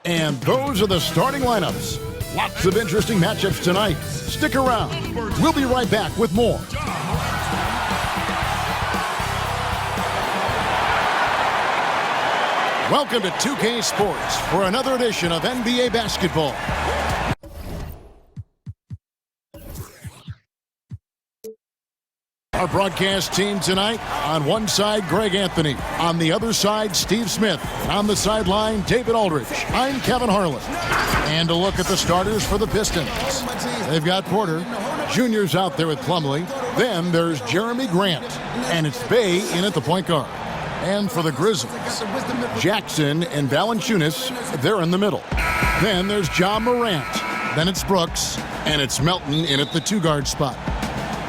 And those are the starting lineups. Lots of interesting matchups tonight. Stick around. We'll be right back with more. Welcome to 2K Sports for another edition of NBA basketball. Our broadcast team tonight, on one side, Greg Anthony. On the other side, Steve Smith. On the sideline, David Aldridge. I'm Kevin Harlan. And a look at the starters for the Pistons. They've got Porter. Junior's out there with Plumlee. Then there's Jeremy Grant. And it's Bey in at the point guard. And for the Grizzlies, Jackson and Valanciunas, they're in the middle. Then there's Ja Morant. Then it's Brooks. And it's Melton in at the two-guard spot.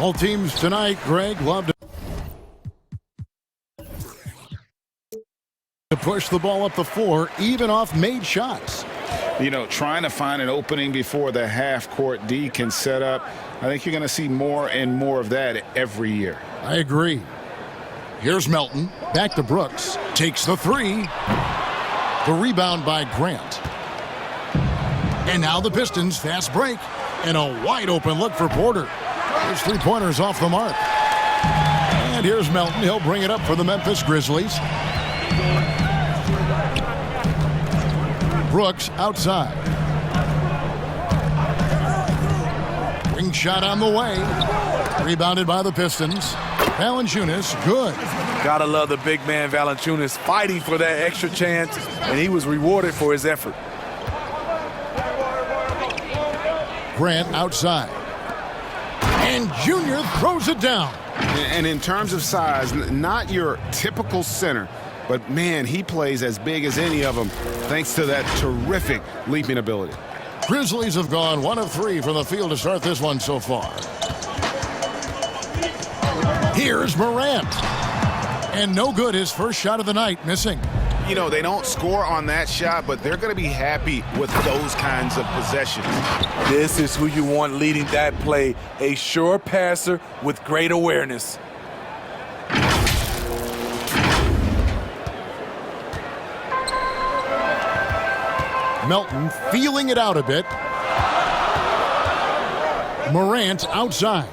All teams tonight, Greg, love to push the ball up the floor, even off made shots. You know, trying to find an opening before the half-court D can set up. I think you're going to see more and more of that every year. I agree. Here's Melton. Back to Brooks. Takes the three. The rebound by Grant. And now the Pistons fast break. And a wide open look for Porter. His three-pointers off the mark. And here's Melton. He'll bring it up for the Memphis Grizzlies. Brooks outside. Ring shot on the way. Rebounded by the Pistons. Valanciunas, good. Gotta love the big man Valanciunas fighting for that extra chance, and he was rewarded for his effort. Grant outside. And Junior throws it down. And in terms of size, not your typical center, but man, he plays as big as any of them thanks to that terrific leaping ability. Grizzlies have gone 1 of 3 from the field to start this one so far. Here's Morant. And no good, his first shot of the night, missing. You know, they don't score on that shot, but they're going to be happy with those kinds of possessions. This is who you want leading that play, a sure passer with great awareness. Melton feeling it out a bit. Morant outside.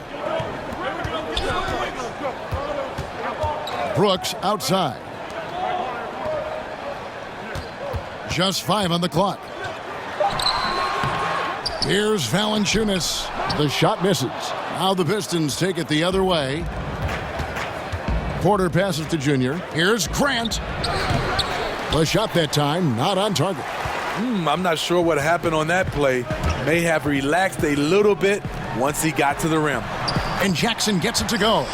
Brooks outside. Just 5 on the clock. Here's Valanciunas. The shot misses. Now the Pistons take it the other way. Porter passes to Junior. Here's Grant. The shot that time not on target. I'm not sure what happened on that play. May have relaxed a little bit once he got to the rim. And Jackson gets it to go.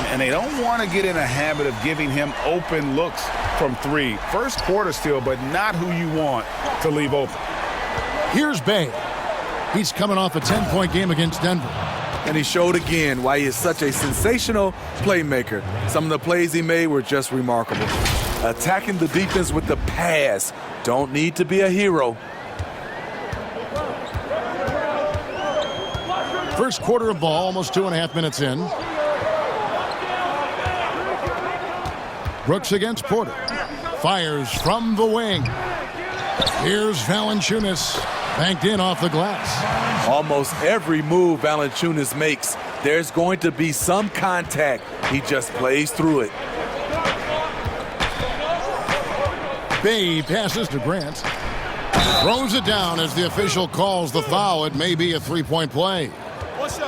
And they don't want to get in a habit of giving him open looks from 3. First quarter still, but not who you want to leave open. Here's Bey. He's coming off a 10-point game against Denver. And he showed again why he is such a sensational playmaker. Some of the plays he made were just remarkable. Attacking the defense with the pass. Don't need to be a hero. First quarter of ball, almost 2.5 minutes in. Brooks against Porter. Fires from the wing. Here's Valanciunas. Banked in off the glass. Almost every move Valanciunas makes, there's going to be some contact. He just plays through it. Bey passes to Grant. Throws it down as the official calls the foul. It may be a three-point play.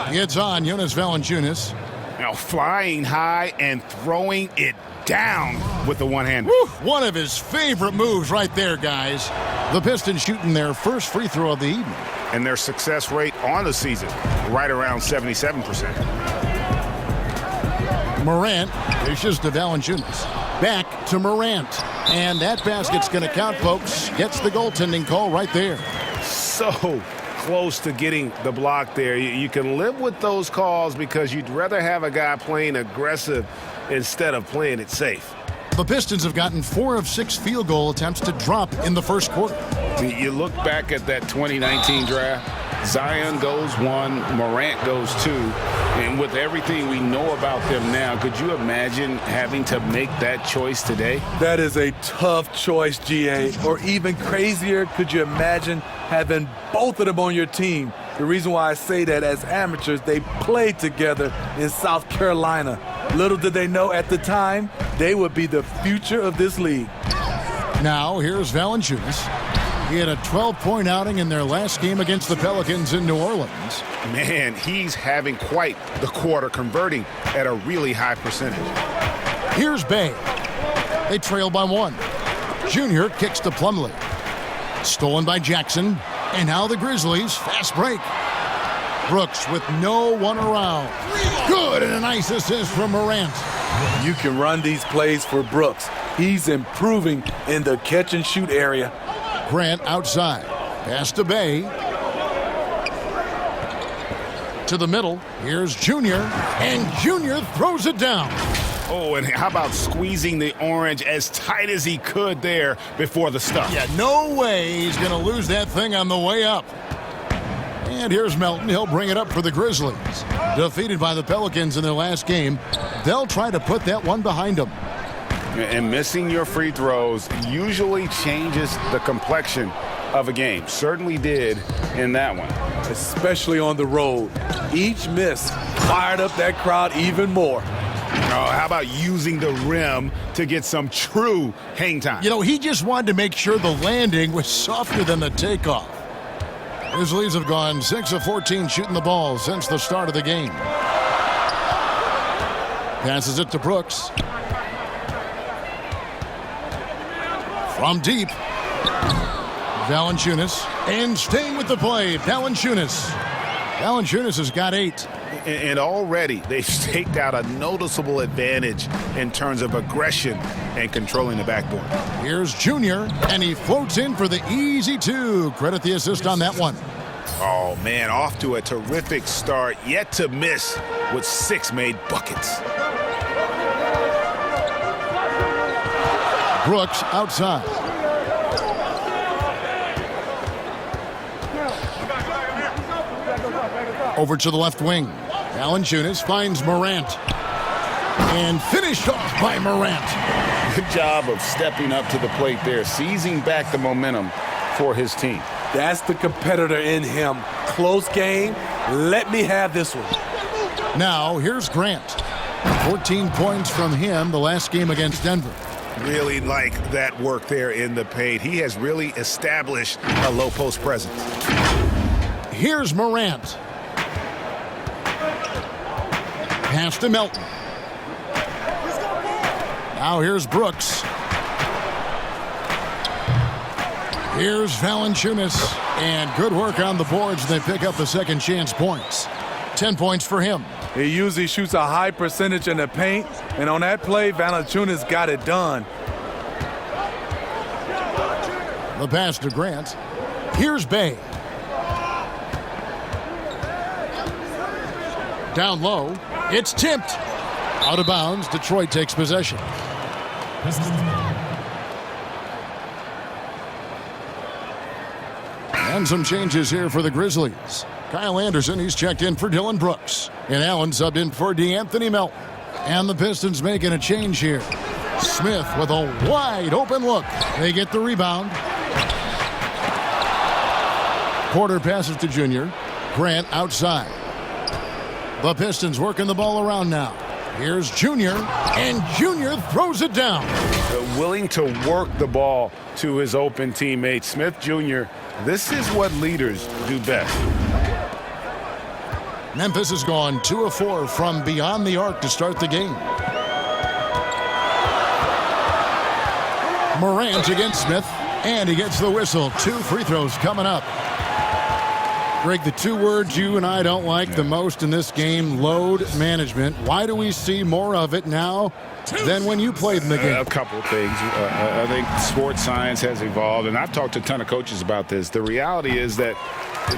It's on Jonas Valanciunas. Now flying high and throwing it down with the one-hander. One of his favorite moves right there, guys. The Pistons shooting their first free throw of the evening. And their success rate on the season, right around 77%. Morant dishes to Valanciunas. Back to Morant. And that basket's going to count, folks. Gets the goaltending call right there. So close to getting the block there. You can live with those calls because you'd rather have a guy playing aggressive instead of playing it safe. The Pistons have gotten 4 of 6 field goal attempts to drop in the first quarter. You look back at that 2019 draft, Zion goes 1, Morant goes 2. And with everything we know about them now, could you imagine having to make that choice today? That is a tough choice, GA. Or even crazier, could you imagine having both of them on your team? The reason why I say that, as amateurs, they played together in South Carolina. Little did they know at the time, they would be the future of this league. Now, here's Valanciunas. He had a 12-point outing in their last game against the Pelicans in New Orleans. Man, he's having quite the quarter, converting at a really high percentage. Here's Bay. They trail by 1. Junior kicks to Plumlee. Stolen by Jackson. And now the Grizzlies, fast break. Brooks with no one around. Good, and a nice assist from Morant. You can run these plays for Brooks. He's improving in the catch-and-shoot area. Grant outside. Pass to Bay. To the middle. Here's Junior. And Junior throws it down. Oh, and how about squeezing the orange as tight as he could there before the stuff? Yeah, no way he's going to lose that thing on the way up. And here's Melton. He'll bring it up for the Grizzlies. Defeated by the Pelicans in their last game, they'll try to put that one behind them. And missing your free throws usually changes the complexion of a game. Certainly did in that one. Especially on the road. Each miss fired up that crowd even more. Oh, how about using the rim to get some true hang time? You know, he just wanted to make sure the landing was softer than the takeoff. Grizzlies have gone 6 of 14 shooting the ball since the start of the game. Passes it to Brooks. From deep. Valanciunas. And staying with the play, Valanciunas. Valanciunas has got 8. And already they've staked out a noticeable advantage in terms of aggression and controlling the backboard. Here's Junior, and he floats in for the easy 2. Credit the assist on that one. Oh, man, off to a terrific start, yet to miss with 6 made buckets. Brooks outside. Over to the left wing. Valanciunas finds Morant. And finished off by Morant. Good job of stepping up to the plate there, seizing back the momentum for his team. That's the competitor in him. Close game. Let me have this one. Now, here's Grant. 14 points from him the last game against Denver. Really like that work there in the paint. He has really established a low post presence. Here's Morant. Pass to Melton. Now here's Brooks. Here's Valanciunas. And good work on the boards. They pick up the second chance points. 10 points for him. He usually shoots a high percentage in the paint, and on that play, Valanciunas got it done. The pass to Grant. Here's Bay. Down low. It's tipped. Out of bounds. Detroit takes possession. And some changes here for the Grizzlies. Kyle Anderson, he's checked in for Dylan Brooks. And Allen subbed in for DeAnthony Melton. And the Pistons making a change here. Smith with a wide open look. They get the rebound. Porter passes to Junior. Grant outside. The Pistons working the ball around now. Here's Junior, and Junior throws it down. Willing to work the ball to his open teammate. Smith Jr., this is what leaders do best. Memphis has gone 2 of 4 from beyond the arc to start the game. Morant against Smith, and he gets the whistle. 2 free throws coming up. Greg, the 2 words you and I don't like the most in this game, load management. Why do we see more of it now than when you played in the game? A couple of things. I think sports science has evolved, and I've talked to a ton of coaches about this. The reality is that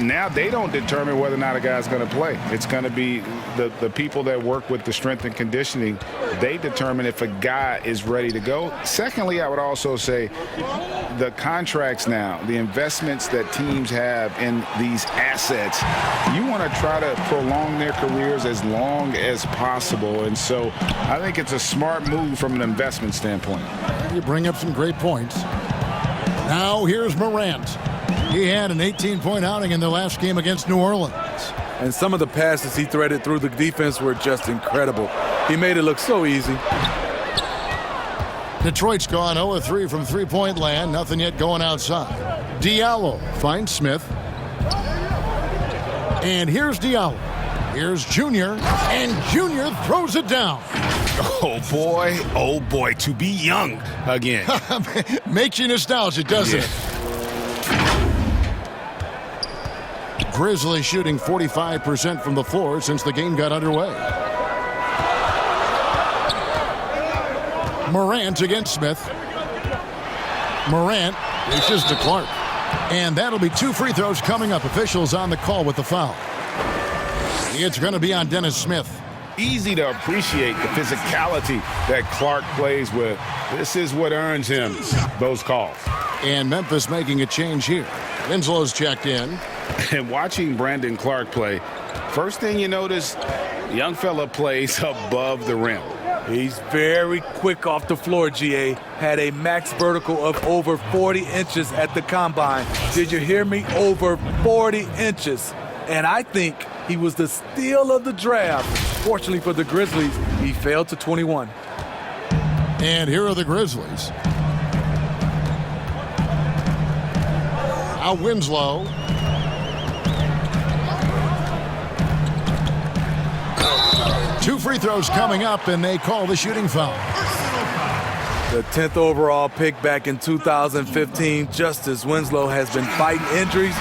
now they don't determine whether or not a guy's going to play. It's going to be the people that work with the strength and conditioning. They determine if a guy is ready to go. Secondly, I would also say the contracts now, the investments that teams have in these assets, you want to try to prolong their careers as long as possible. And so I think it's a smart move from an investment standpoint. You bring up some great points. Now here's Morant. He had an 18-point outing in the last game against New Orleans. And some of the passes he threaded through the defense were just incredible. He made it look so easy. Detroit's gone 0-3 from three-point land. Nothing yet going outside. Diallo finds Smith. And here's Diallo. Here's Junior. And Junior throws it down. Oh boy, to be young again. Makes you nostalgic, doesn't it? Grizzlies shooting 45% from the floor since the game got underway. Morant against Smith. Morant reaches to Clark. And that'll be 2 free throws coming up. Officials on the call with the foul. It's going to be on Dennis Smith. Easy to appreciate the physicality that Clark plays with. This is what earns him those calls. And Memphis making a change here. Winslow's checked in. And watching Brandon Clark play, first thing you notice, young fella plays above the rim. He's very quick off the floor, GA. Had a max vertical of over 40 inches at the combine. Did you hear me? Over 40 inches. And I think he was the steal of the draft. Fortunately for the Grizzlies, he fell to 21. And here are the Grizzlies. Now Winslow. Two free throws coming up, and they call the shooting foul. The 10th overall pick back in 2015, Justice Winslow has been fighting injuries.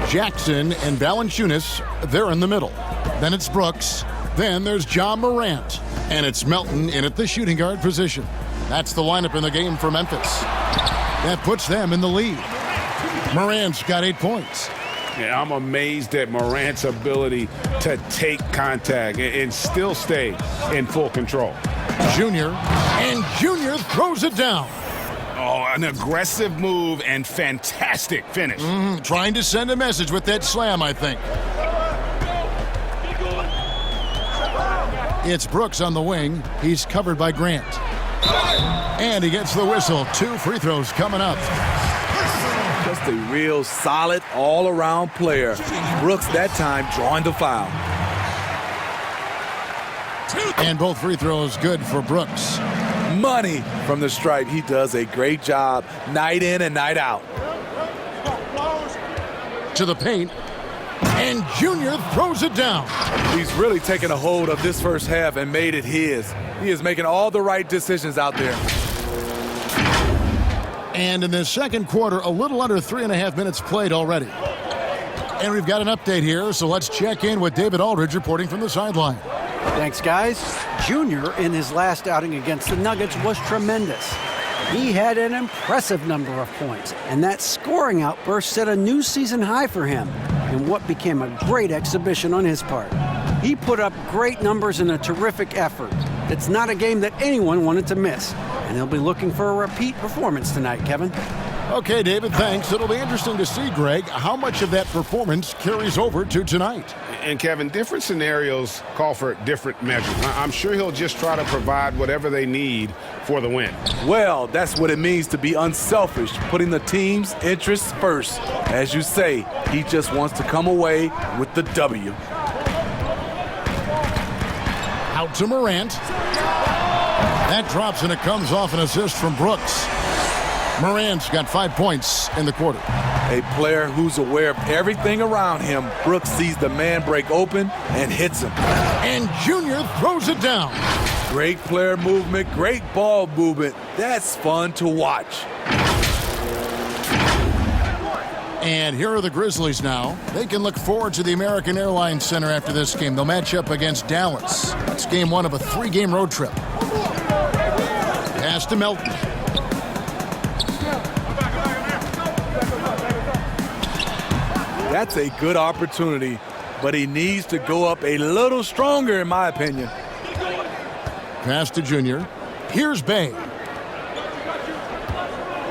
Jackson and Valanciunas, they're in the middle. Then it's Brooks. Then there's John Morant. And it's Melton in at the shooting guard position. That's the lineup in the game for Memphis. That puts them in the lead. Morant's got 8 points. Yeah, I'm amazed at Morant's ability to take contact and still stay in full control. Junior, and Junior throws it down. Oh, an aggressive move and fantastic finish. Trying to send a message with that slam, I think. It's Brooks on the wing. He's covered by Grant. And he gets the whistle. 2 free throws coming up. Just a real solid all-around player. Brooks that time drawing the foul. And both free throws good for Brooks. Money from the stripe. He does a great job night in and night out. To the paint. And Junior throws it down. He's really taken a hold of this first half and made it his. He is making all the right decisions out there. And in the second quarter, a little under 3.5 minutes played already. And we've got an update here, so let's check in with David Aldridge reporting from the sideline. Thanks, guys. Junior, in his last outing against the Nuggets, was tremendous. He had an impressive number of points, and that scoring outburst set a new season high for him in what became a great exhibition on his part. He put up great numbers in a terrific effort. It's not a game that anyone wanted to miss, and they'll be looking for a repeat performance tonight, Kevin. Okay, David, thanks. It'll be interesting to see, Greg, how much of that performance carries over to tonight. And, Kevin, different scenarios call for different measures. I'm sure he'll just try to provide whatever they need for the win. Well, that's what it means to be unselfish, putting the team's interests first. As you say, he just wants to come away with the W. Out to Morant. That drops, and it comes off an assist from Brooks. Morant's got 5 points in the quarter. A player who's aware of everything around him. Brooks sees the man break open and hits him. And Junior throws it down. Great player movement, great ball movement. That's fun to watch. And here are the Grizzlies now. They can look forward to the American Airlines Center after this game. They'll match up against Dallas. It's game one of a 3-game road trip. Pass to Melton. That's a good opportunity, but he needs to go up a little stronger, in my opinion. Pass to Junior. Here's Bay.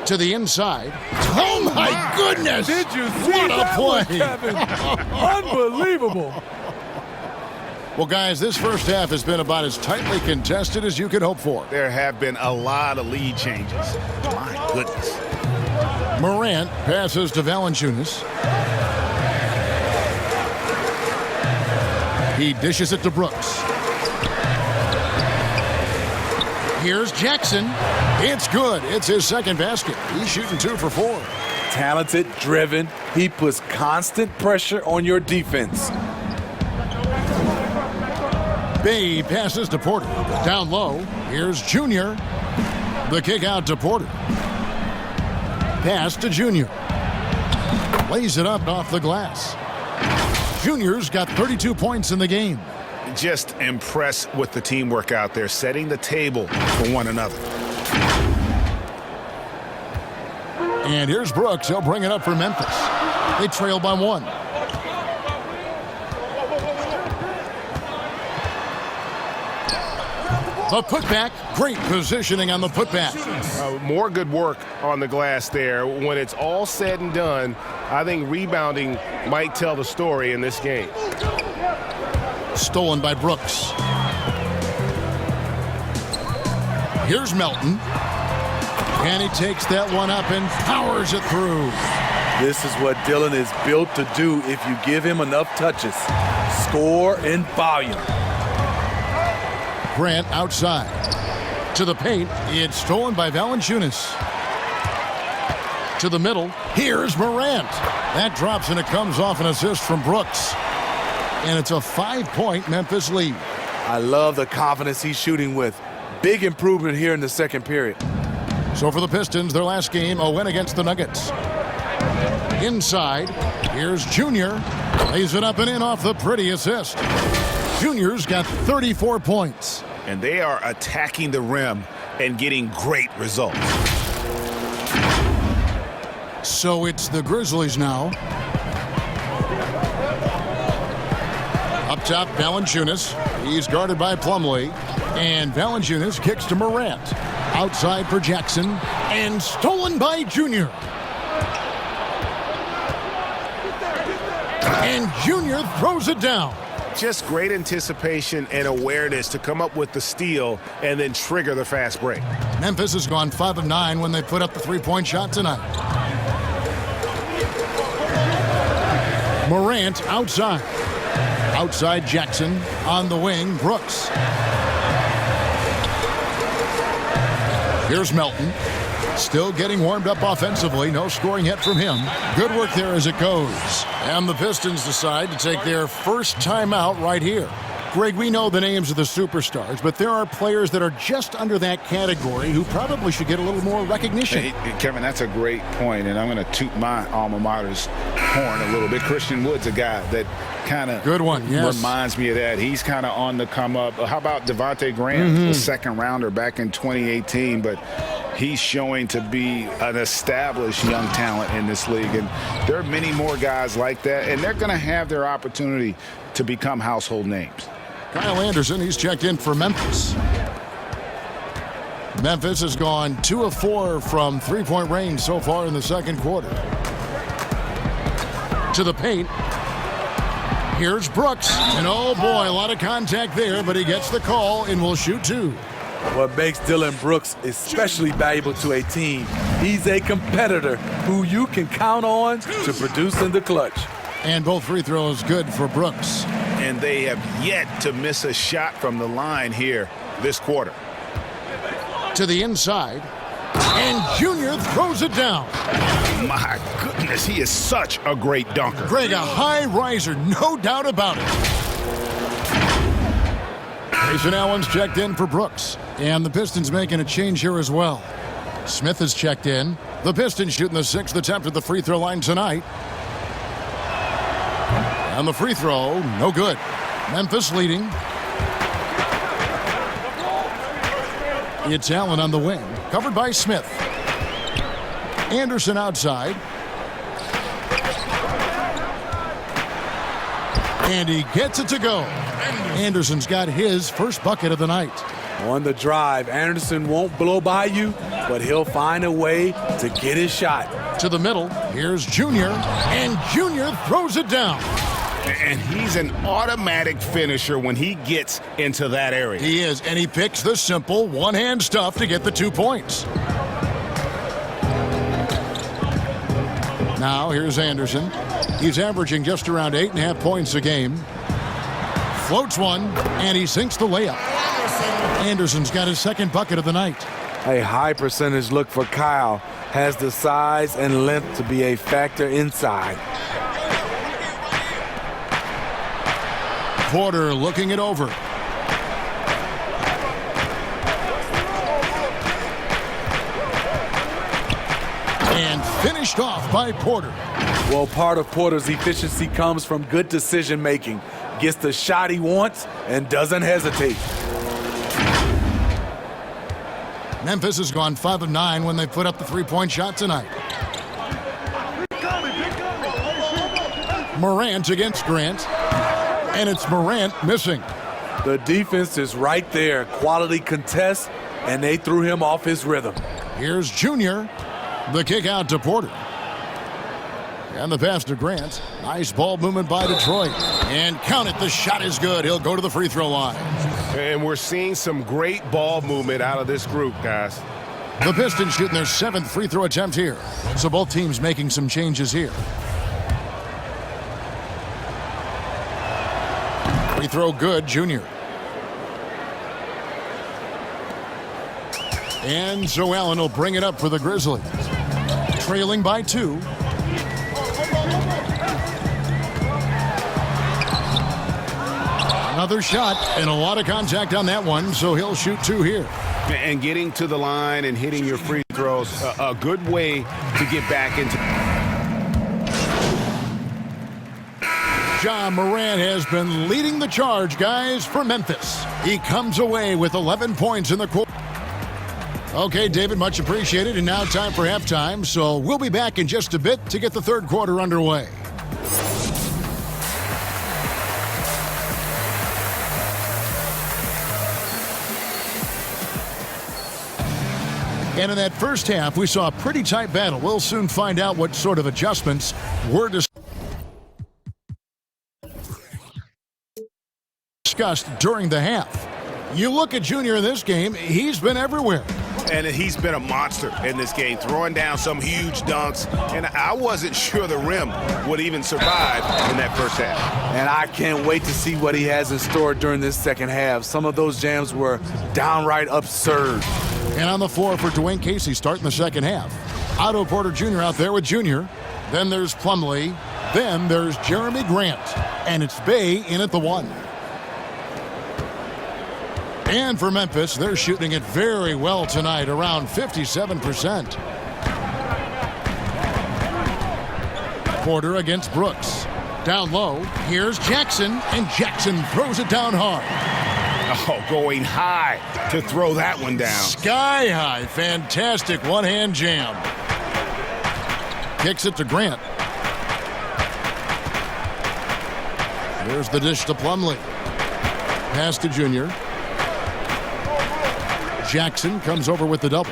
To the inside. Oh, my goodness! Did you see what a that play? one, Kevin? Unbelievable. Well, guys, this first half has been about as tightly contested as you could hope for. There have been a lot of lead changes. My goodness. Morant passes to Valanciunas. He dishes it to Brooks. Here's Jackson. It's good. It's his second basket. He's shooting 2 for 4. Talented, driven. He puts constant pressure on your defense. Bay passes to Porter. Down low. Here's Junior. The kick out to Porter. Pass to Junior. Lays it up off the glass. Junior's got 32 points in the game. Just impressed with the teamwork out there, setting the table for one another. And here's Brooks. He'll bring it up for Memphis. They trail by 1. The putback. Great positioning on the putback. More good work on the glass there. When it's all said and done, I think rebounding might tell the story in this game. Stolen by Brooks. Here's Melton. And he takes that one up and powers it through. This is what Dillon is built to do if you give him enough touches. Score in volume. Grant outside. To the paint. It's stolen by Valanciunas. To the middle. Here's Morant. That drops and it comes off an assist from Brooks. And it's a 5-point Memphis lead. I love the confidence he's shooting with. Big improvement here in the second period. So for the Pistons, their last game, a win against the Nuggets. Inside, here's Junior. Lays it up and in off the pretty assist. Junior's got 34 points. And they are attacking the rim and getting great results. So it's the Grizzlies now. Up top, Valanciunas. He's guarded by Plumlee. And Valanciunas kicks to Morant. Outside for Jackson. And stolen by Junior. And Junior throws it down. Just great anticipation and awareness to come up with the steal and then trigger the fast break. Memphis has gone 5 of 9 when they put up the 3-point shot tonight. Morant outside. Outside Jackson. On the wing, Brooks. Here's Melton. Still getting warmed up offensively. No scoring yet from him. Good work there as it goes. And the Pistons decide to take their first timeout right here. Greg, we know the names of the superstars, but there are players that are just under that category who probably should get a little more recognition. Hey, Kevin, that's a great point, and I'm going to toot my alma mater's horn a little bit. Christian Wood's a guy that kind of reminds me of that. He's kind of on the come up. How about Devontae Graham, the second rounder back in 2018, but he's showing to be an established young talent in this league, and there are many more guys like that, and they're going to have their opportunity to become household names. Kyle Anderson, he's checked in for Memphis. Memphis has gone 2 of 4 from 3-point range so far in the second quarter. To the paint. Here's Brooks. And oh boy, a lot of contact there, but he gets the call and will shoot 2. What makes Dillon Brooks especially valuable to a team, he's a competitor who you can count on to produce in the clutch. And both free throws good for Brooks. And they have yet to miss a shot from the line here this quarter. To the inside. And Junior throws it down. My goodness, he is such a great dunker. Greg, a high riser, no doubt about it. Grayson Allen's checked in for Brooks. And the Pistons making a change here as well. Smith is checked in. The Pistons shooting the 6th attempt at the free throw line tonight. And the free throw, no good. Memphis leading. It's Allen on the wing, covered by Smith. Anderson outside. And he gets it to go. Anderson's got his first bucket of the night. On the drive, Anderson won't blow by you, but he'll find a way to get his shot. To the middle, here's Junior, and Junior throws it down. And he's an automatic finisher when he gets into that area. He is, and he picks the simple one-hand stuff to get the 2 points. Now, here's Anderson. He's averaging just around 8.5 points a game. Floats one, and he sinks the layup. Anderson's got his second bucket of the night. A high percentage look for Kyle. Has the size and length to be a factor inside. Porter looking it over. And finished off by Porter. Well, part of Porter's efficiency comes from good decision making. Gets the shot he wants and doesn't hesitate. Memphis has gone 5 of 9 when they put up the three-point shot tonight. Morant against Grant. And it's Morant missing. The defense is right there. Quality contest, and they threw him off his rhythm. Here's Junior. The kick out to Porter. And the pass to Grant. Nice ball movement by Detroit. And count it, the shot is good. He'll go to the free throw line. And we're seeing some great ball movement out of this group, guys. The Pistons shooting their 7th free throw attempt here. So both teams making some changes here. Free throw good, Junior. And so Allen will bring it up for the Grizzlies. Trailing by 2. Another shot and a lot of contact on that one, so he'll shoot 2 here. And getting to the line and hitting your free throws, a good way to get back into. Ja Morant has been leading the charge, guys, for Memphis. He comes away with 11 points in the quarter. Okay, David, much appreciated. And now time for halftime, so we'll be back in just a bit to get the third quarter underway. And in that first half, we saw a pretty tight battle. We'll soon find out what sort of adjustments were discussed during the half. You look at Junior in this game, he's been everywhere. And he's been a monster in this game, throwing down some huge dunks. And I wasn't sure the rim would even survive in that first half. And I can't wait to see what he has in store during this second half. Some of those jams were downright absurd. And on the floor for Dwayne Casey starting the second half. Otto Porter Jr. out there with Junior. Then there's Plumlee. Then there's Jeremy Grant. And it's Bay in at the 1. And for Memphis, they're shooting it very well tonight, around 57%. Porter against Brooks. Down low, here's Jackson, and Jackson throws it down hard. Oh, going high to throw that one down. Sky high, fantastic one-hand jam. Kicks it to Grant. Here's the dish to Plumlee. Pass to Junior. Jackson comes over with the double.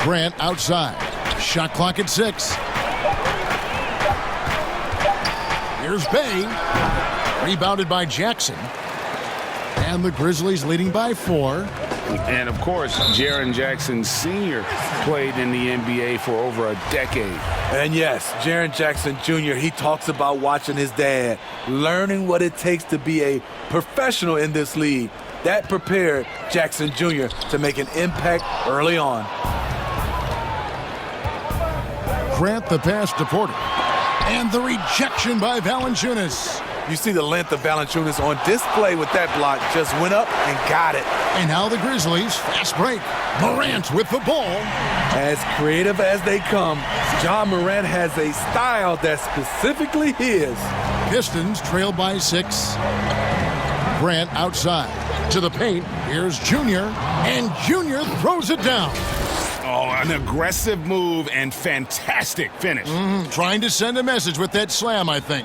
Grant outside. Shot clock at 6. Here's Bay. Rebounded by Jackson. And the Grizzlies leading by 4. And, of course, Jaren Jackson Sr. played in the NBA for over a decade. And, yes, Jaren Jackson Jr., he talks about watching his dad, learning what it takes to be a professional in this league. That prepared Jackson Jr. to make an impact early on. Grant the pass to Porter. And the rejection by Valanciunas. You see the length of Valanciunas on display with that block. Just went up and got it. And now the Grizzlies, fast break. Morant with the ball. As creative as they come, John Morant has a style that's specifically his. Pistons trail by 6. Grant outside. To the paint. Here's Junior. And Junior throws it down. Oh, an aggressive move and fantastic finish. Trying to send a message with that slam, I think.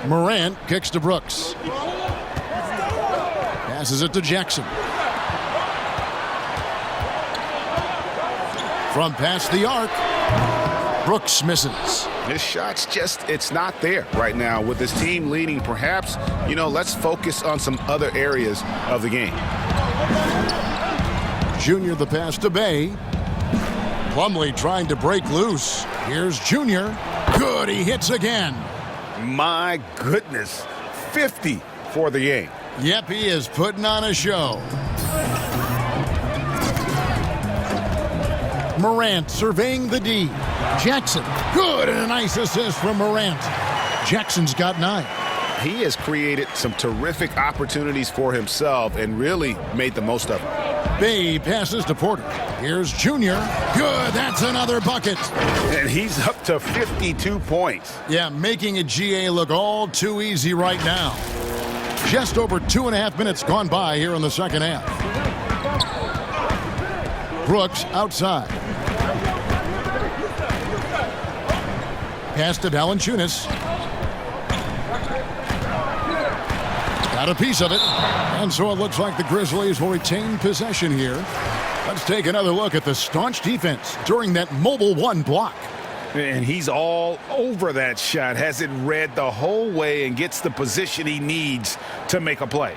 Morant kicks to Brooks. Passes it to Jackson. From past the arc, Brooks misses. His shot's just, it's not there right now. With his team leading, perhaps, let's focus on some other areas of the game. Junior the pass to Bay. Plumlee trying to break loose. Here's Junior. Good, he hits again. My goodness, 50 for the game. Yep, he is putting on a show. Morant surveying the D. Jackson, good, and a nice assist from Morant. Jackson's got 9. He has created some terrific opportunities for himself and really made the most of them. Bay passes to Porter. Here's Junior. Good, that's another bucket. And he's up to 52 points. Yeah, making a GA look all too easy right now. Just over 2.5 minutes gone by here in the second half. Brooks outside. Pass to Valanciunas. Got a piece of it. And so it looks like the Grizzlies will retain possession here. Let's take another look at the staunch defense during that mobile 1 block. And he's all over that shot, has it read the whole way and gets the position he needs to make a play.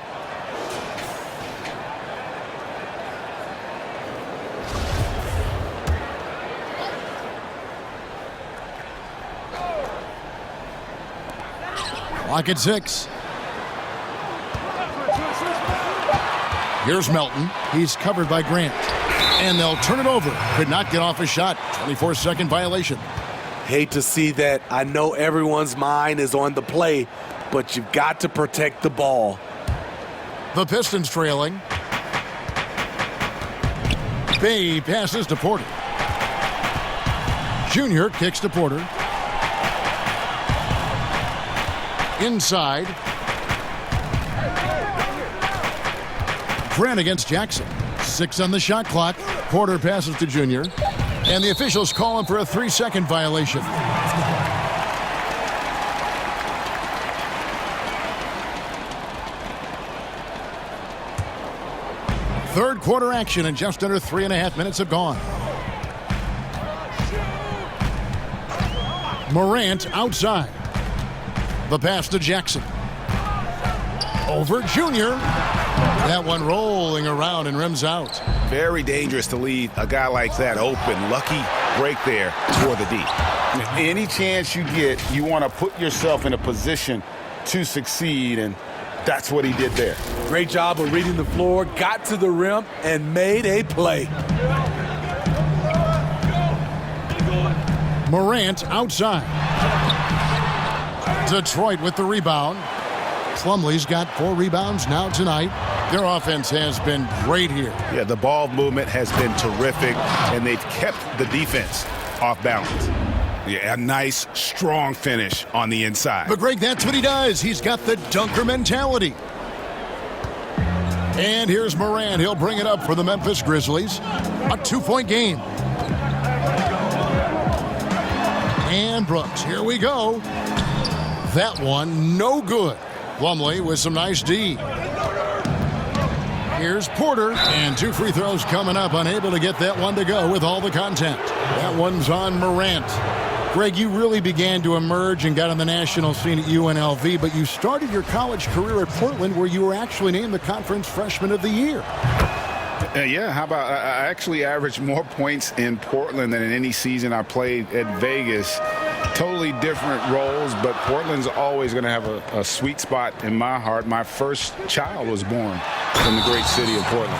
Clock at 6. Here's Melton. He's covered by Grant. And they'll turn it over. Could not get off a shot. 24-second violation. Hate to see that. I know everyone's mind is on the play, but you've got to protect the ball. The Pistons trailing. Bay passes to Porter. Junior kicks to Porter. Inside. Grant against Jackson. 6 on the shot clock. Porter passes to Junior. And the officials call him for a 3-second violation. Third quarter action and just under 3.5 minutes have gone. Morant outside. The pass to Jackson. Over Junior. That one rolling around and rims out. Very dangerous to leave a guy like that open. Lucky break there for the D. Any chance you get, you want to put yourself in a position to succeed, and that's what he did there. Great job of reading the floor, got to the rim, and made a play. Morant outside. Detroit with the rebound. Plumlee's got 4 rebounds now tonight. Their offense has been great here. Yeah, the ball movement has been terrific, and they've kept the defense off balance. Yeah, a nice, strong finish on the inside. But, Greg, that's what he does. He's got the dunker mentality. And here's Morant. He'll bring it up for the Memphis Grizzlies. A 2-point game. And Brooks, here we go. That one, no good. Plumlee with some nice D. Here's Porter, and 2 free throws coming up, unable to get that one to go with all the contact. That one's on Morant. Greg, you really began to emerge and got on the national scene at UNLV, but you started your college career at Portland, where you were actually named the Conference Freshman of the Year. Yeah, how about I actually averaged more points in Portland than in any season I played at Vegas. Totally different roles, but Portland's always going to have a sweet spot in my heart. My first child was born in the great city of Portland.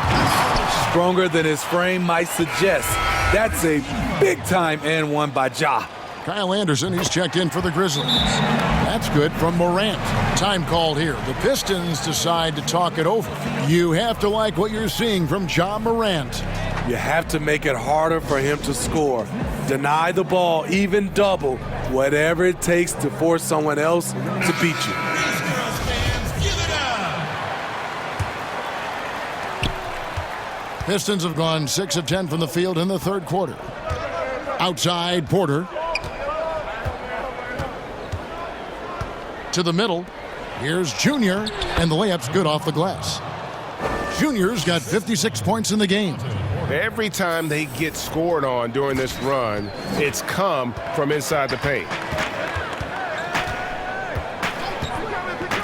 Stronger than his frame might suggest. That's a big-time and one by Ja. Kyle Anderson, he's checked in for the Grizzlies. That's good from Morant. Time called here. The Pistons decide to talk it over. You have to like what you're seeing from Ja Morant. You have to make it harder for him to score. Deny the ball, even double, whatever it takes to force someone else to beat you. Pistons have gone 6 of 10 from the field in the third quarter. Outside, Porter. To the middle. Here's Junior, and the layup's good off the glass. Junior's got 56 points in the game. Every time they get scored on during this run, it's come from inside the paint.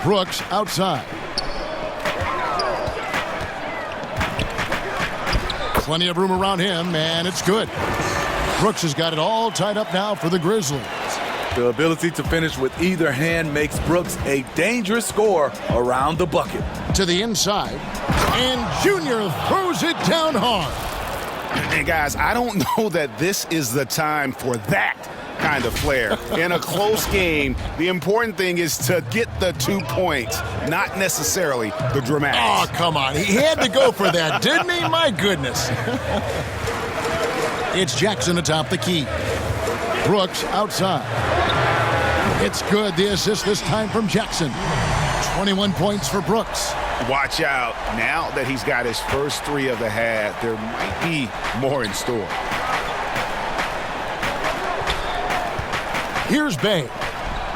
Brooks outside. Plenty of room around him, and it's good. Brooks has got it all tied up now for the Grizzlies. The ability to finish with either hand makes Brooks a dangerous scorer around the bucket. To the inside, and Junior throws it down hard. And guys, I don't know that this is the time for that kind of flair. In a close game, the important thing is to get the 2 points, not necessarily the dramatics. Oh, come on. He had to go for that, didn't he? My goodness. It's Jackson atop the key. Brooks outside. It's good. The assist this time from Jackson. 21 points for Brooks. Watch out. Now that he's got his first 3 of the half, there might be more in store. Here's Bay.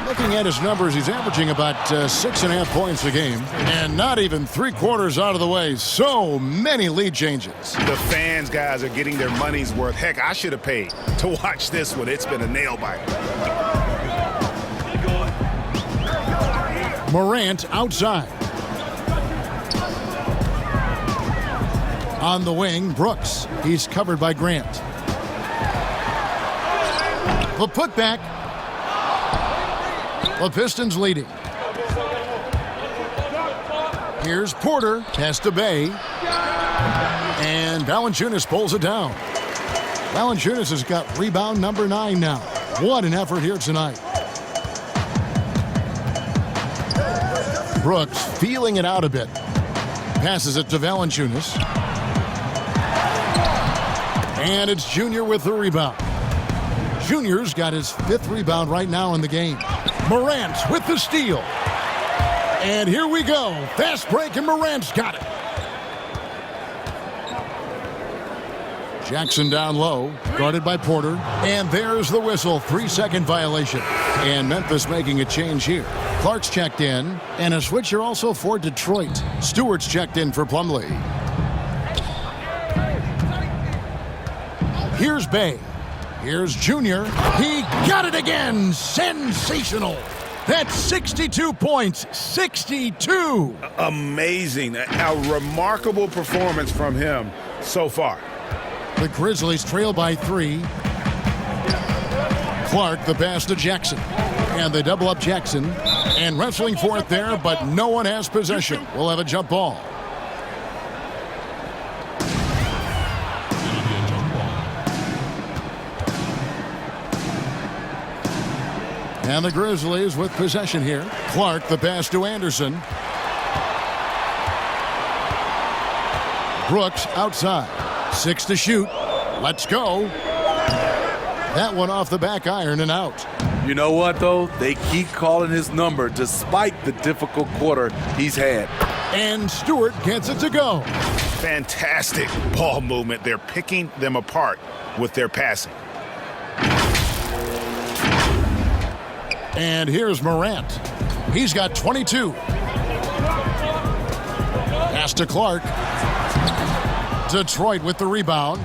Looking at his numbers, he's averaging about 6.5 points a game. And not even 3/4 out of the way. So many lead changes. The fans, guys, are getting their money's worth. Heck, I should have paid to watch this one. It's been a nail biter. Morant outside. On the wing, Brooks. He's covered by Grant. The putback. The Pistons leading. Here's Porter. Pass to Bay. And Valanciunas pulls it down. Valanciunas has got rebound number 9 now. What an effort here tonight. Brooks feeling it out a bit. Passes it to Valanciunas. And it's Junior with the rebound. Junior's got his 5th rebound right now in the game. Morant with the steal. And here we go. Fast break, and Morant's got it. Jackson down low, guarded by Porter. And there's the whistle. 3-second violation. And Memphis making a change here. Clark's checked in, and a switcher also for Detroit. Stewart's checked in for Plumlee. Here's Bay. Here's Junior. He got it again. Sensational. That's 62 points. 62. Amazing. A remarkable performance from him so far. The Grizzlies trail by 3. Clark, the pass to Jackson. And they double up Jackson. And wrestling for it there, but no one has possession. We'll have a jump ball. And the Grizzlies with possession here. Clark, the pass to Anderson. Brooks outside. 6 to shoot. Let's go. That one off the back iron and out. You know what, though? They keep calling his number despite the difficult quarter he's had. And Stewart gets it to go. Fantastic ball movement. They're picking them apart with their passing. And here's Morant. He's got 22. Pass to Clark. Detroit with the rebound.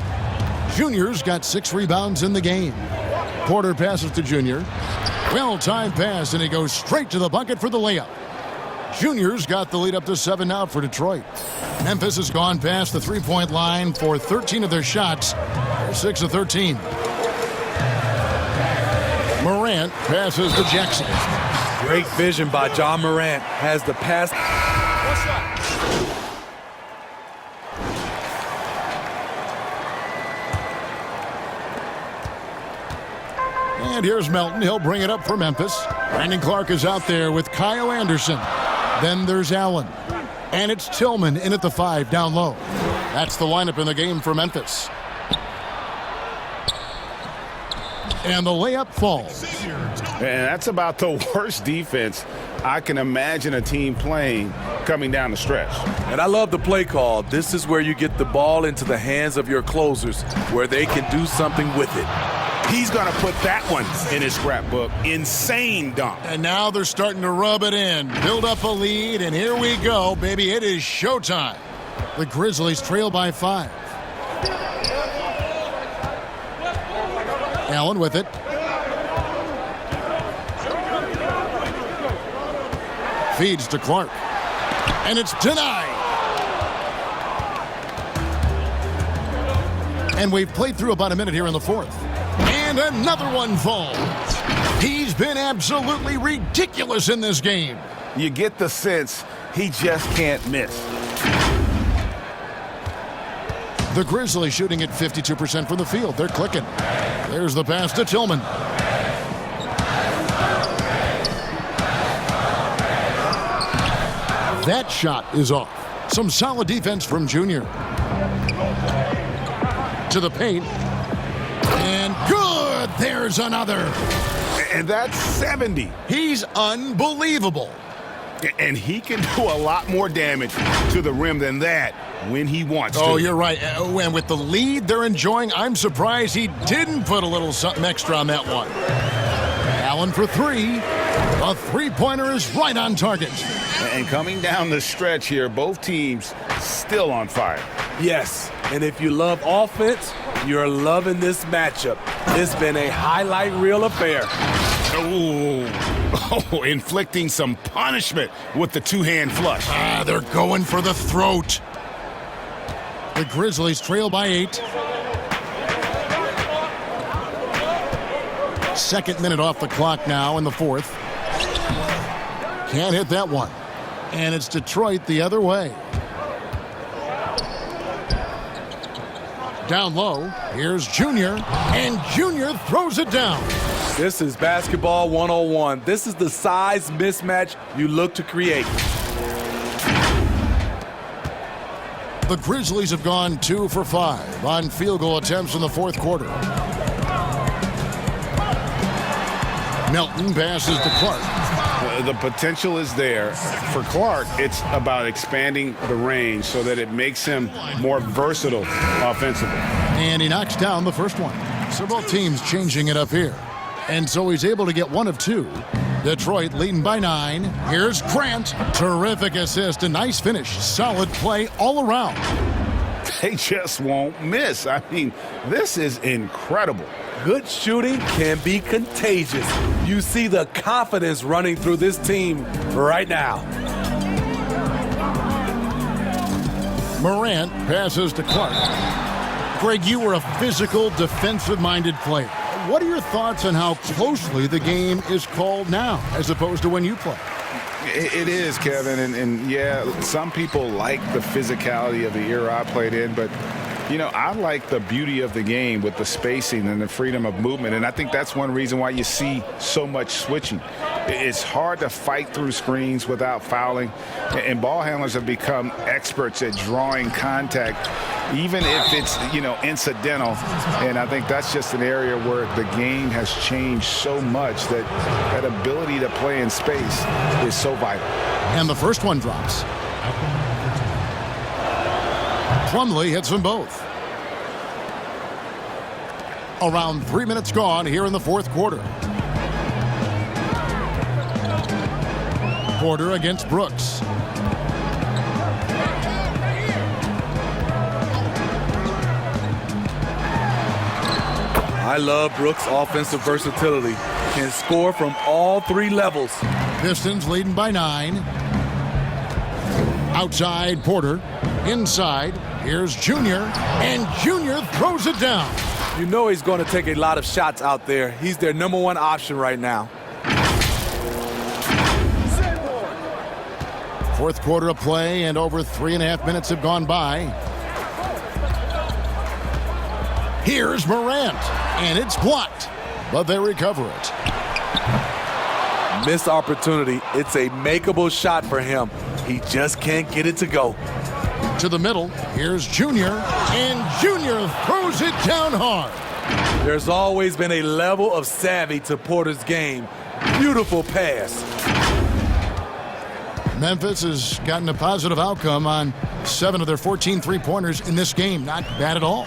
Junior's got 6 rebounds in the game. Porter passes to Junior. Well-timed pass, and he goes straight to the bucket for the layup. Junior's got the lead up to 7 now for Detroit. Memphis has gone past the three-point line for 13 of their shots. They're 6 of 13. Morant passes to Jackson. Great vision by Ja Morant. Has the pass. And here's Melton. He'll bring it up for Memphis. Brandon Clark is out there with Kyle Anderson. Then there's Allen. And it's Tillman in at the 5 down low. That's the lineup in the game for Memphis. And the layup falls. And that's about the worst defense I can imagine a team playing coming down the stretch. And I love the play call. This is where you get the ball into the hands of your closers where they can do something with it. He's going to put that one in his scrapbook. Insane dunk. And now they're starting to rub it in, build up a lead, and here we go, baby. It is showtime. The Grizzlies trail by 5. Allen with it. Feeds to Clark. And it's denied. And we've played through about a minute here in the 4th. And another one falls. He's been absolutely ridiculous in this game. You get the sense he just can't miss. The Grizzlies shooting at 52% from the field. They're clicking. There's the pass to Tillman. That shot is off. Some solid defense from Junior. To the paint. And good! There's another. And that's 70. He's unbelievable. And he can do a lot more damage to the rim than that when he wants to. Oh, you're right. And with the lead they're enjoying, I'm surprised he didn't put a little something extra on that one. Allen for 3. A three-pointer is right on target. And coming down the stretch here, both teams still on fire. Yes, and if you love offense, you're loving this matchup. It's been a highlight reel affair. Oh, inflicting some punishment with the two-hand flush. They're going for the throat. The Grizzlies trail by 8. Second minute off the clock now in the 4th. Can't hit that one. And it's Detroit the other way. Down low, here's Junior, and Junior throws it down. This is basketball 101. This is the size mismatch you look to create. The Grizzlies have gone 2 for 5 on field goal attempts in the 4th quarter. Melton passes to Clark. The potential is there. For Clark, it's about expanding the range so that it makes him more versatile offensively. And he knocks down the first one. So both teams changing it up here. And so he's able to get 1 of 2. Detroit leading by 9. Here's Grant. Terrific assist. A nice finish. Solid play all around. They just won't miss. I mean, this is incredible. Good shooting can be contagious. You see the confidence running through this team right now. Morant passes to Clark. Greg, you were a physical, defensive-minded player. What are your thoughts on how closely the game is called now as opposed to when you play? It is, Kevin, and yeah, some people like the physicality of the era I played in, but you know, I like the beauty of the game with the spacing and the freedom of movement, and I think that's one reason why you see so much switching. It's hard to fight through screens without fouling, and ball handlers have become experts at drawing contact, even if it's, you know, incidental. And I think that's just an area where the game has changed so much that that ability to play in space is so vital. And the first one drops. Plumlee hits them both. Around 3 minutes gone here in the 4th quarter. Porter against Brooks. I love Brooks' offensive versatility. Can score from all 3 levels. Pistons leading by 9. Outside Porter. Inside, here's Junior, and Junior throws it down. You know he's going to take a lot of shots out there. He's their #1 option right now. 4th quarter of play, and over 3.5 minutes have gone by. Here's Morant, and it's blocked. but they recover it. Missed opportunity. It's a makeable shot for him. He just can't get it to go. To the middle, here's Junior, and Junior throws it down hard. There's always been a level of savvy to Porter's game. Beautiful pass. Memphis has gotten a positive outcome on 7 of their 14 three-pointers in this game. Not bad at all.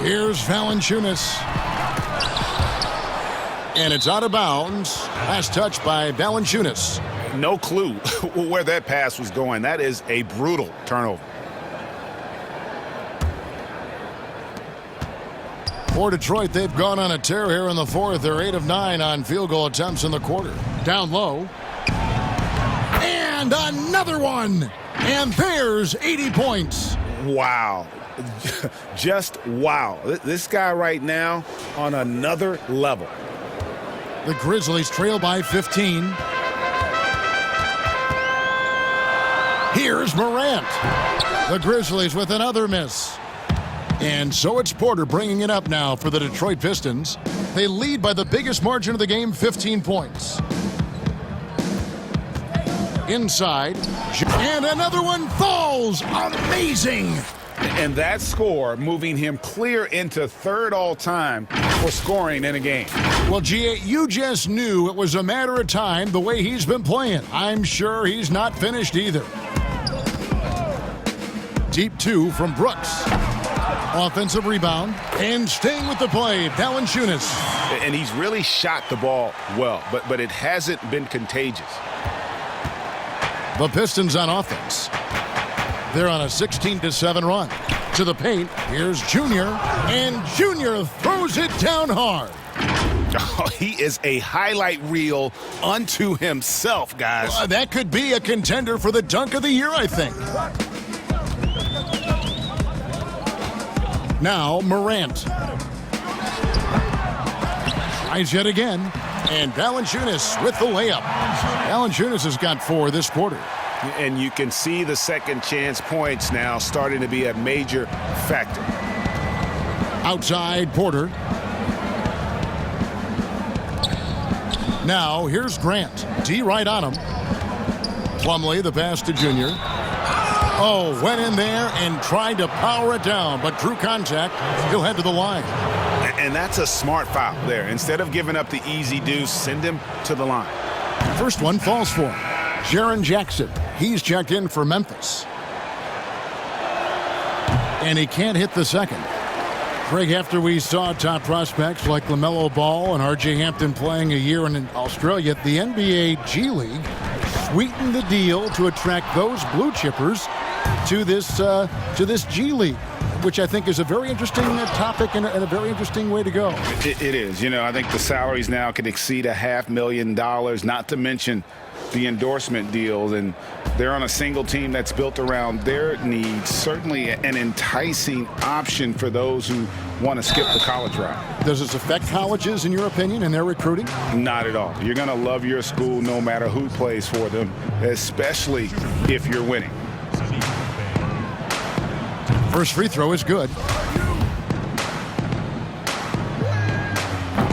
Here's Valanciunas. And it's out of bounds. Last touch by Valanciunas. No clue where that pass was going. That is a brutal turnover. For Detroit, they've gone on a tear here in the fourth. They're 8 of 9 on field goal attempts in the quarter. Down low. And another one. And there's 80 points. Wow. Just wow. This guy right now on another level. The Grizzlies trail by 15. Here's Morant. The Grizzlies with another miss. And so it's Porter bringing it up now for the Detroit Pistons. They lead by the biggest margin of the game, 15 points. Inside. And another one falls. Amazing. And that score moving him clear into third all-time for scoring in a game. Well, G.A., you just knew it was a matter of time the way he's been playing. I'm sure he's not finished either. Deep 2 from Brooks. Offensive rebound. And staying with the play, Valanciunas. And he's really shot the ball well, but it hasn't been contagious. The Pistons on offense. They're on a 16-7 run. To the paint, here's Junior, and Junior throws it down hard. Oh, he is a highlight reel unto himself, guys. That could be a contender for the dunk of the year, I think. Now, Morant. Tries yet again, and Valanciunas with the layup. Valanciunas has got 4 this quarter. And you can see the second chance points now starting to be a major factor. Outside, Porter. Now, here's Grant. D right on him. Plumlee, the pass to Junior. Oh, went in there and tried to power it down, but drew contact. He'll head to the line. And that's a smart foul there. Instead of giving up the easy deuce, send him to the line. First one falls for him. Jaren Jackson. He's checked in for Memphis. And he can't hit the second. Craig, after we saw top prospects like LaMelo Ball and R.J. Hampton playing a year in Australia, the NBA G League sweetened the deal to attract those blue chippers to this G League, which I think is a very interesting topic and a very interesting way to go. It is. You know, I think the salaries now can exceed $500,000, not to mention the endorsement deals, and they're on a single team that's built around their needs. Certainly an enticing option for those who want to skip the college route. Does this affect colleges, in your opinion, and their recruiting? Not at all. You're going to love your school no matter who plays for them, especially if you're winning. First free throw is good.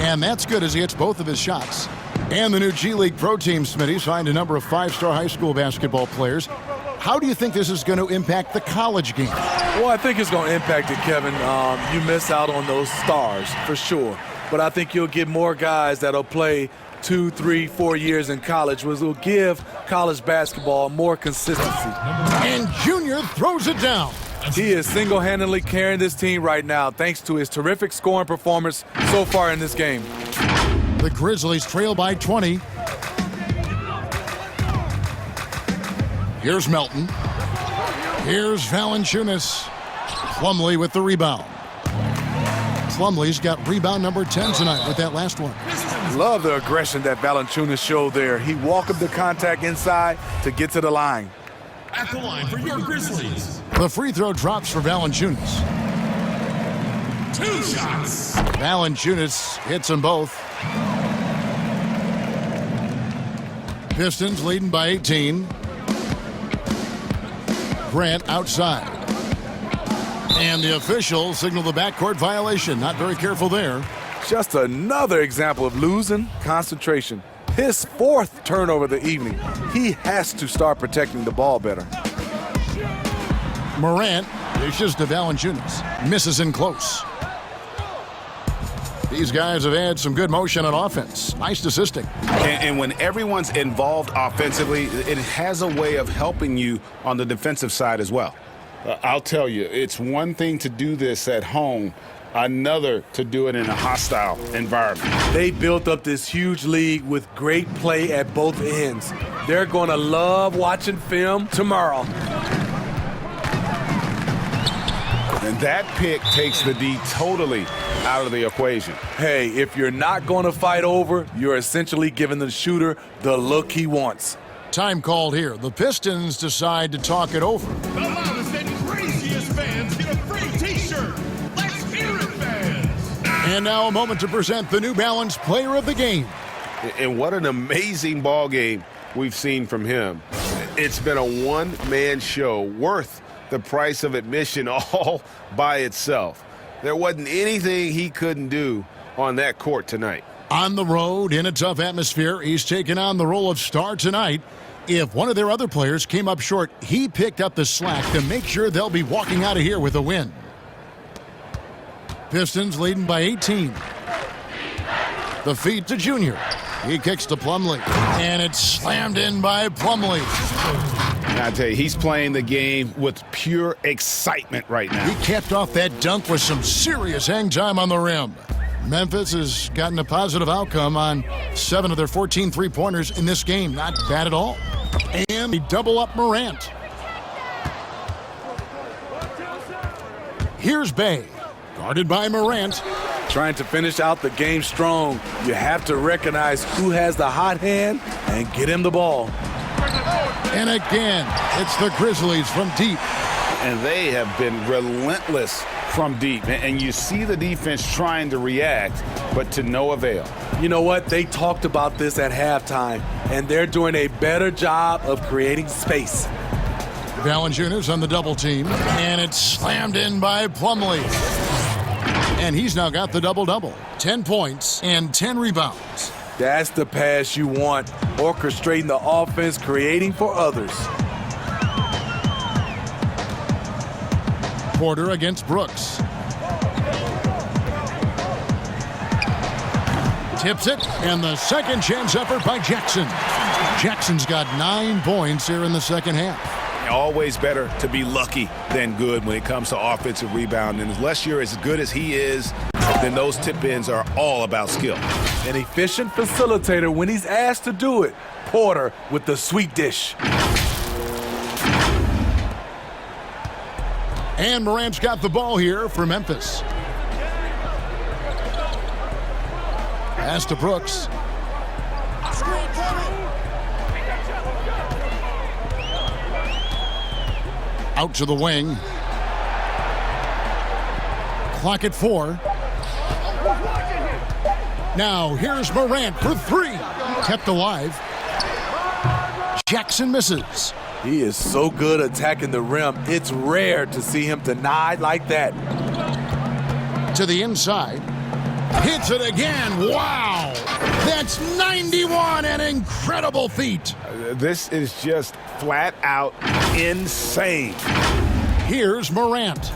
And that's good as he hits both of his shots. And the new G League Pro Team, Smitty, signed a number of 5-star high school basketball players. How do you think this is going to impact the college game? Well, I think it's going to impact it, Kevin. You miss out on those stars, for sure. But I think you'll get more guys that'll play 2, 3, 4 years in college, which will give college basketball more consistency. And Junior throws it down. He is single-handedly carrying this team right now thanks to his terrific scoring performance so far in this game. The Grizzlies trail by 20. Here's Melton. Here's Valanciunas. Plumlee with the rebound. Plumlee's got rebound number 10 tonight with that last one. Love the aggression that Valanciunas showed there. He welcomed the contact inside to get to the line. At the line for your Grizzlies. The free throw drops for Valanciunas. 2 shots. Valanciunas hits them both. Pistons leading by 18. Grant outside. And the officials signal the backcourt violation. Not very careful there. Just another example of losing concentration. His 4th turnover of the evening. He has to start protecting the ball better. Morant dishes to Valanciunas. Misses in close. These guys have had some good motion on offense. Nice assisting. And when everyone's involved offensively, it has a way of helping you on the defensive side as well. I'll tell you, it's one thing to do this at home, another to do it in a hostile environment. They built up this huge league with great play at both ends. They're going to love watching film tomorrow. And that pick takes the D totally out of the equation. Hey, if you're not going to fight over, you're essentially giving the shooter the look he wants. Time called here. The Pistons decide to talk it over. The loudest and craziest fans get a free t-shirt. Let's hear it, fans. And now a moment to present the New Balance Player of the Game. And what an amazing ball game we've seen from him. It's been a one-man show worth the price of admission all by itself. There wasn't anything he couldn't do on that court tonight. On the road, in a tough atmosphere, he's taken on the role of star tonight. If one of their other players came up short, he picked up the slack to make sure they'll be walking out of here with a win. Pistons leading by 18. The feed to Junior. He kicks to Plumlee, and it's slammed in by Plumlee. I tell you, he's playing the game with pure excitement right now. He capped off that dunk with some serious hang time on the rim. Memphis has gotten a positive outcome on 7 of their 14 three-pointers in this game. Not bad at all. And they double up Morant. Here's Bay, guarded by Morant. Trying to finish out the game strong, you have to recognize who has the hot hand and get him the ball. And again, it's the Grizzlies from deep. And they have been relentless from deep. And you see the defense trying to react, but to no avail. You know what? They talked about this at halftime, and they're doing a better job of creating space. Valanciunas on the double team, and it's slammed in by Plumlee. And he's now got the double-double. 10 points and 10 rebounds. That's the pass you want, orchestrating the offense, creating for others. Porter against Brooks. Tips it, and the second chance effort by Jackson. Jackson's got 9 points here in the second half. Always better to be lucky than good when it comes to offensive rebound. And unless you're as good as he is, then those tip-ins are all about skill. An efficient facilitator when he's asked to do it. Porter with the sweet dish. And Morant's got the ball here for Memphis. Pass to Brooks. Out to the wing. Clock at 4. Now here's Morant for 3. Kept alive. Jackson misses. He is so good attacking the rim. It's rare to see him denied like that. To the inside. Hits it again. Wow. That's 91. An incredible feat. This is just flat out insane. Here's Morant.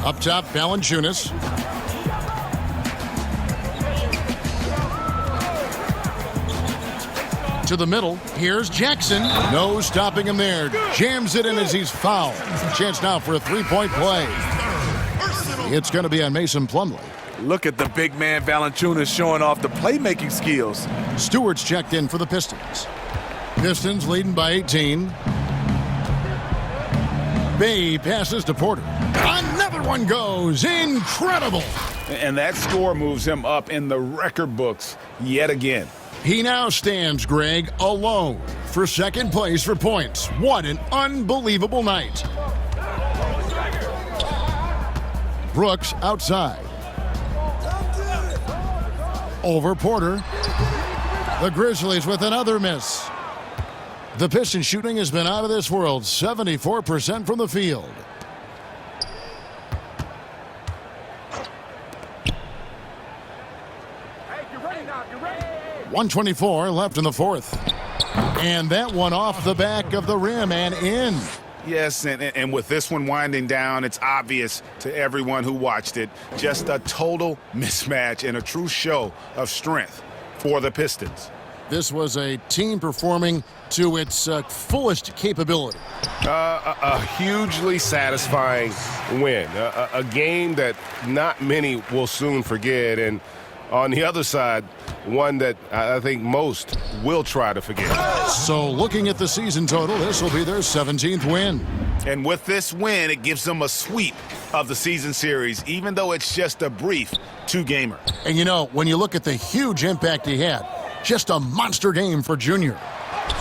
Up top, Valanciunas. To the middle, here's Jackson. No stopping him there. Jams it in as he's fouled. Chance now for a three-point play. It's going to be on Mason Plumlee. Look at the big man Valanciunas showing off the playmaking skills. Stewart's checked in for the Pistons. Pistons leading by 18. Bay passes to Porter. Another one goes. Incredible. And that score moves him up in the record books yet again. He now stands, Greg, alone for second place for points. What an unbelievable night. Brooks outside. Over Porter. The Grizzlies with another miss. The Pistons shooting has been out of this world, 74% from the field. Hey, you're ready. 1:24 left in the fourth. And that one off the back of the rim and in. Yes, and with this one winding down, it's obvious to everyone who watched it. Just a total mismatch and a true show of strength for the Pistons. This was a team performing to its fullest capability. A hugely satisfying win. A game that not many will soon forget. And on the other side, one that I think most will try to forget. So looking at the season total, this will be their 17th win. And with this win, it gives them a sweep of the season series, even though it's just a brief two-gamer. And you know, when you look at the huge impact he had, just a monster game for Junior.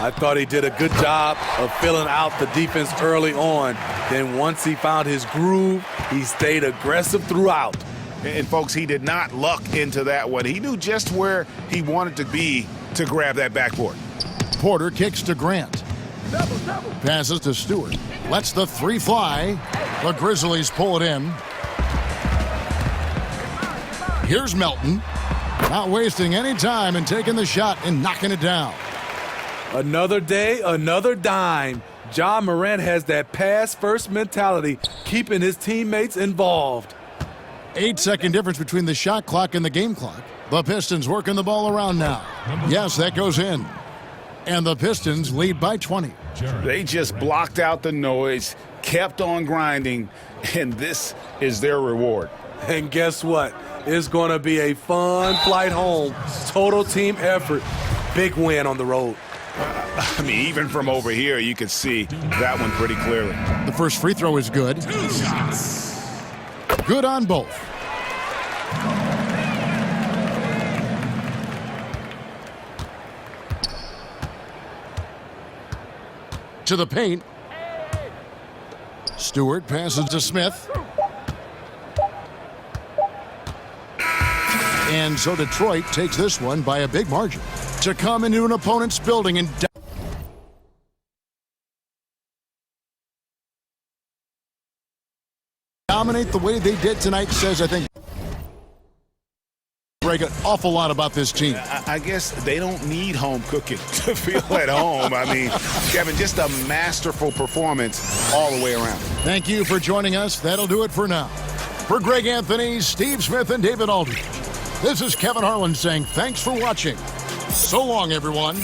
I thought he did a good job of filling out the defense early on. Then once he found his groove, he stayed aggressive throughout. And folks, he did not luck into that one. He knew just where he wanted to be to grab that backboard. Porter kicks to Grant. Passes to Stewart. Lets the three fly. The Grizzlies pull it in. Here's Melton. Not wasting any time and taking the shot and knocking it down. Another day, another dime. Ja Morant has that pass-first mentality, keeping his teammates involved. 8-second difference between the shot clock and the game clock. The Pistons working the ball around now. Yes, that goes in. And the Pistons lead by 20. They just blocked out the noise, kept on grinding, and this is their reward. And guess what? It's going to be a fun flight home. Total team effort. Big win on the road. I mean, even from over here, you could see that one pretty clearly. The first free throw is good. Good on both. To the paint. Stewart passes to Smith. And so Detroit takes this one by a big margin. To come into an opponent's building and dominate the way they did tonight says, I think, break an awful lot about this team. I guess they don't need home cooking to feel at home. I mean, Kevin, just a masterful performance all the way around. Thank you for joining us. That'll do it for now. For Greg Anthony, Steve Smith, and David Aldridge, this is Kevin Harlan saying thanks for watching. So long, everyone.